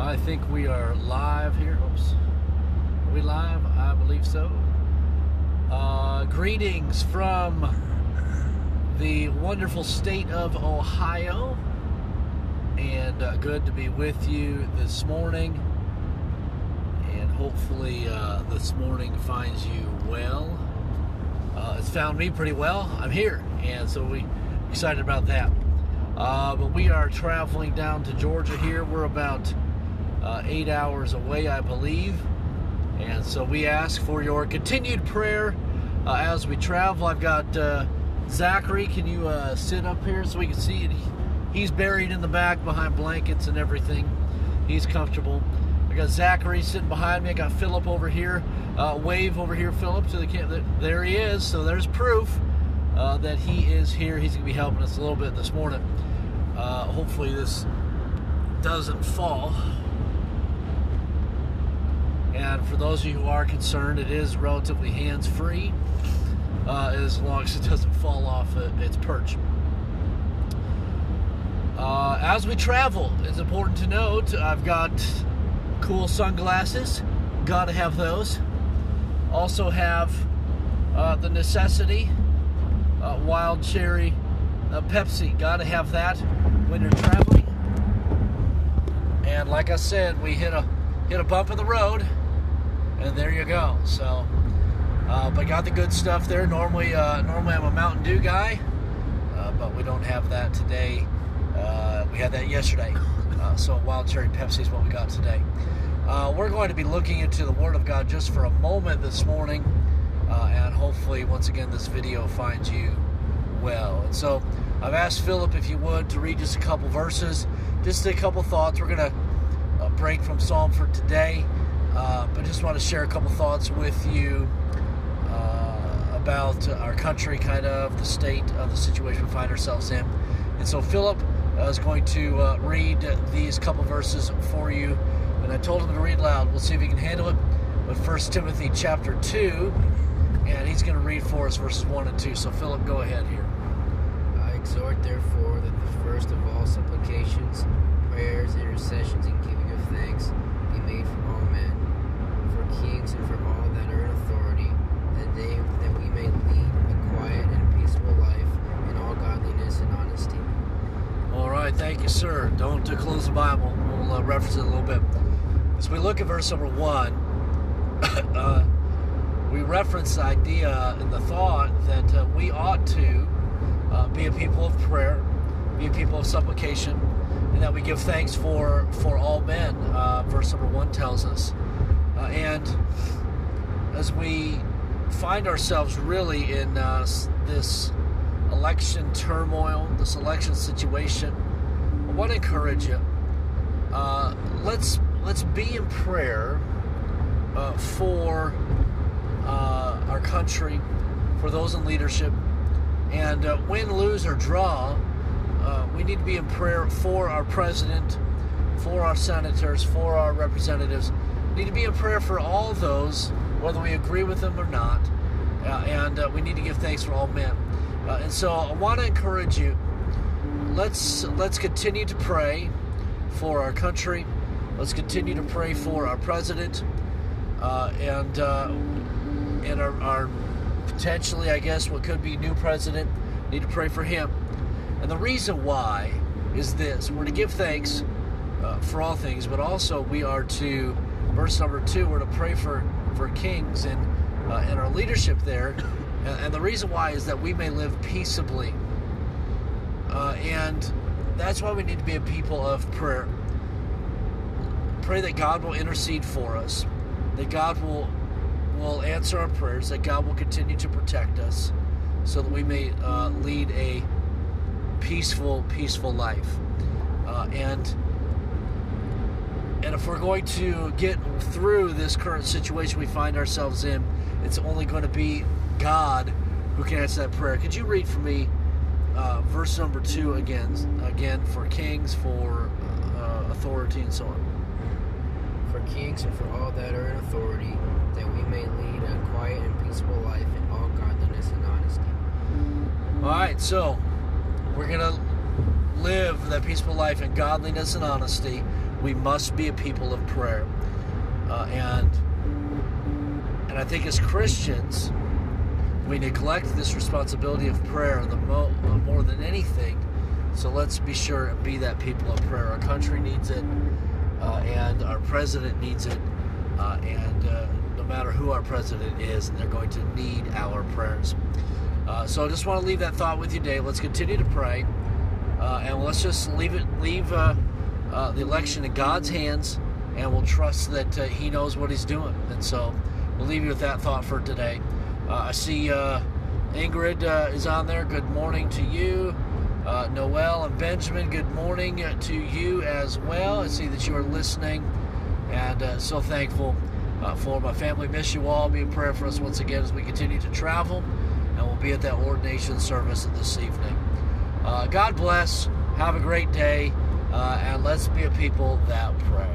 I think we are live here. Oops. Are we live? I believe so. Greetings from the wonderful state of Ohio. And good to be with you this morning. And hopefully this morning finds you well. It's found me pretty well. I'm here. And so we're excited about that. But we are traveling down to Georgia here. We're about 8 hours away, I believe. And so we ask for your continued prayer as we travel. I've got Zachary. Can you sit up here so we can see it? He's buried in the back behind blankets and everything. He's comfortable. I got Zachary sitting behind me. I got Philip over here. Wave over here, Philip, to the camera. There he is. So there's proof that he is here. He's going to be helping us a little bit this morning. Hopefully this doesn't fall. And for those of you who are concerned, it is relatively hands-free as long as it doesn't fall off its perch. As we travel, it's important to note I've got cool sunglasses. Got to have those. Also have the necessity wild cherry Pepsi. Got to have that when you're traveling. And like I said, we hit a bump in the road. And there you go. So, but got the good stuff there. Normally I'm a Mountain Dew guy, but we don't have that today. We had that yesterday. So wild cherry Pepsi is what we got today. We're going to be looking into the Word of God just for a moment this morning, and hopefully, once again, this video finds you well. And so, I've asked Philip if you would to read just a couple verses, just a couple thoughts. We're going to break from Psalm for today. But just want to share a couple thoughts with you about our country, kind of the state of the situation we find ourselves in. And so Philip is going to read these couple verses for you. And I told him to read loud. We'll see if he can handle it. But 1 Timothy chapter 2, and he's going to read for us verses 1 and 2. So Philip, go ahead here. I exhort, therefore, that the first of all supplications, prayers, intercessions, and giving of thanks be made for all men, for kings and for all that are in authority, that we may lead a quiet and peaceful life in all godliness and honesty. All right, thank you, sir. Don't close the Bible. We'll reference it a little bit. As we look at verse number 1, we reference the idea and the thought that we ought to be a people of prayer, be a people of supplication, and that we give thanks for all men. Verse number 1 tells us. And as we find ourselves really in this election turmoil, this election situation, I want to encourage you. Let's be in prayer for our country, for those in leadership, and win, lose, or draw, we need to be in prayer for our president, for our senators, for our representatives. We need to be in prayer for all those, whether we agree with them or not, and we need to give thanks for all men. And so I want to encourage you, let's continue to pray for our country. Let's continue to pray for our president and our potentially, I guess, what could be new president. We need to pray for him. And the reason why is this. We're to give thanks for all things, but also we are to, verse number 2, we're to pray for kings and our leadership there. And the reason why is that we may live peaceably. And that's why we need to be a people of prayer. Pray that God will intercede for us, that God will answer our prayers, that God will continue to protect us so that we may lead a peaceful life. And if we're going to get through this current situation we find ourselves in, it's only going to be God who can answer that prayer. Could you read for me verse number 2 again for kings, for authority, and so on? For kings and for all that are in authority, that we may lead a quiet and peaceful life in all godliness and honesty. All right, so we're going to live that peaceful life in godliness and honesty. We must be a people of prayer. And I think as Christians, we neglect this responsibility of prayer more than anything. So let's be sure and be that people of prayer. Our country needs it, and our president needs it, and no matter who our president is, they're going to need our prayers. So I just want to leave that thought with you today. Let's continue to pray, and let's just leave the election in God's hands, and we'll trust that He knows what He's doing. And so we'll leave you with that thought for today. I see Ingrid is on there. Good morning to you. Noel and Benjamin, good morning to you as well. I see that you are listening, and so thankful for my family. Miss you all. Be in prayer for us once again as we continue to travel, and we'll be at that ordination service this evening. God bless. Have a great day, and let's be a people that pray.